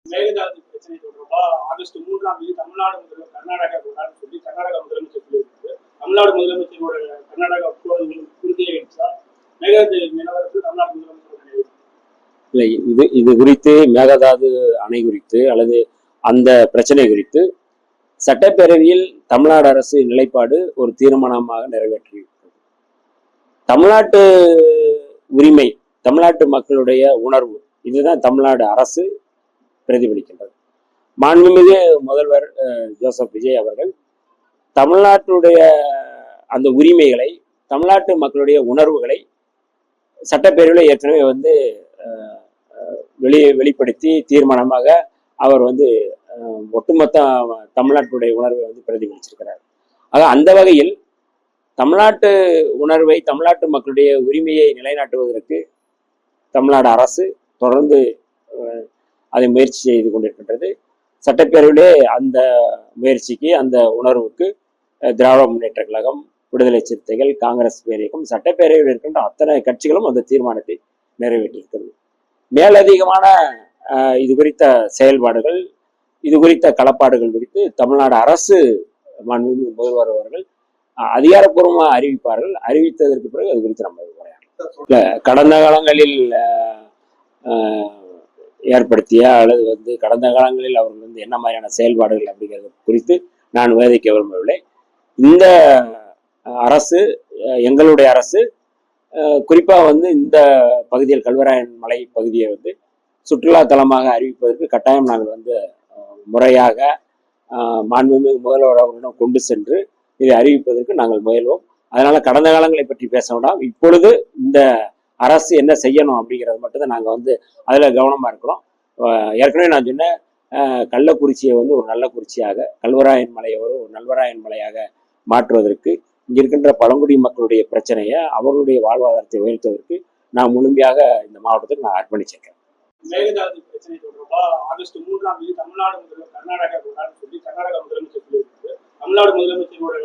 மேகதாது பிரச்சனை தொடர்பா ஆகஸ்ட் 3ஆம் தேதி தமிழ்நாடு முதல்வர் கர்நாடகா போறான்னு சொல்லி கர்நாடகா முதலமைச்சர் சொல்லியிருக்காரு. தமிழ்நாடு முதலமைச்சரோட கர்நாடகா உறுதியாயிடுச்சா? மேகதாது நிலவரத்தில் தமிழ்நாடு முதலமைச்சர் இல்லை, இது குறித்து மேகதாது அணை குறித்து அல்லது அந்த பிரச்சனை குறித்து சட்டப்பேரவையில் தமிழ்நாடு அரசு நிலைப்பாடு ஒரு தீர்மானமாக நிறைவேற்றியிருக்கிறது. தமிழ்நாட்டு உரிமை, தமிழ்நாட்டு மக்களுடைய உணர்வு, இதுதான் தமிழ்நாடு அரசு பிரதிபலிக்கின்றது. மாண்புமிகு முதல்வர் ஜோசப் விஜய் அவர்கள் தமிழ்நாட்டுடைய அந்த உரிமைகளை, தமிழ்நாட்டு மக்களுடைய உணர்வுகளை சட்டப்பேரவையில் ஏற்கனவே வெளிப்படுத்தி தீர்மானமாக அவர் ஒட்டுமொத்த தமிழ்நாட்டுடைய உணர்வை பிரதிபலிச்சிருக்கிறார். ஆக அந்த வகையில் தமிழ்நாட்டு உணர்வை, தமிழ்நாட்டு மக்களுடைய உரிமையை நிலைநாட்டுவதற்கு தமிழ்நாடு அரசு தொடர்ந்து அதை முயற்சி செய்து கொண்டிருக்கின்றது. சட்டப்பேரவையிலே அந்த முயற்சிக்கு, அந்த உணர்வுக்கு திராவிட முன்னேற்ற கழகம், விடுதலை சிறுத்தைகள், காங்கிரஸ் பேரியக்கம், சட்டப்பேரவையில் இருக்கின்ற அத்தனை கட்சிகளும் அந்த தீர்மானத்தை நிறைவேற்றியிருக்கிறது. மேலதிகமான இது குறித்த செயல்பாடுகள், இது குறித்த களப்பாடுகள் குறித்து தமிழ்நாடு அரசு மாண்புமிகு முதல்வர் அவர்கள் அதிகாரப்பூர்வமாக அறிவிப்பார்கள். அறிவித்ததற்கு பிறகு அது குறித்து நம்ம உரையாடலாம். கடந்த காலங்களில் ஏற்படுத்திய அல்லது கடந்த காலங்களில் அவர்கள் என்ன மாதிரியான செயல்பாடுகள் அப்படிங்கிறது குறித்து நான் விவாதிக்க விரும்பவில்லை. இந்த அரசு, எங்களுடைய அரசு குறிப்பாக இந்த பகுதியில் கல்வராயன் மலை பகுதியை சுற்றுலா தலமாக அறிவிப்பதற்கு கட்டாயம் நாங்கள் முறையாக மாண்புமிகு முதல்வர் அவர்களிடம் கொண்டு சென்று இதை அறிவிப்பதற்கு நாங்கள் முயல்வோம். அதனால கடந்த காலங்களை பற்றி பேச வேண்டாம். இப்பொழுது இந்த அரசு என்ன செய்யணும் அப்படிங்கிறது மட்டும்தான் நாங்கள் அதில் கவனமாக இருக்கிறோம். ஏற்கனவே நான் சொன்னேன், கள்ளக்குறிச்சியை ஒரு நல்ல குறிச்சியாக, கல்வராயன் மலையை ஒரு நல்வராயன் மலையாக மாற்றுவதற்கு, இங்க இருக்கின்ற பழங்குடி மக்களுடைய பிரச்சனையை, அவர்களுடைய வாழ்வாதாரத்தை உயர்த்துவதற்கு நான் முழுமையாக இந்த மாவட்டத்துக்கு நான் அர்ப்பணிச்சிருக்கேன். மேகதாது பிரச்சனை தொடர்பா ஆகஸ்ட் 3ஆம் தேதி தமிழ்நாடு முதல்வர் கர்நாடகா போறான்னு சொல்லி கர்நாடகா முதலமைச்சர் சொல்லியிருக்காரு. தமிழ்நாடு முதலமைச்சரோட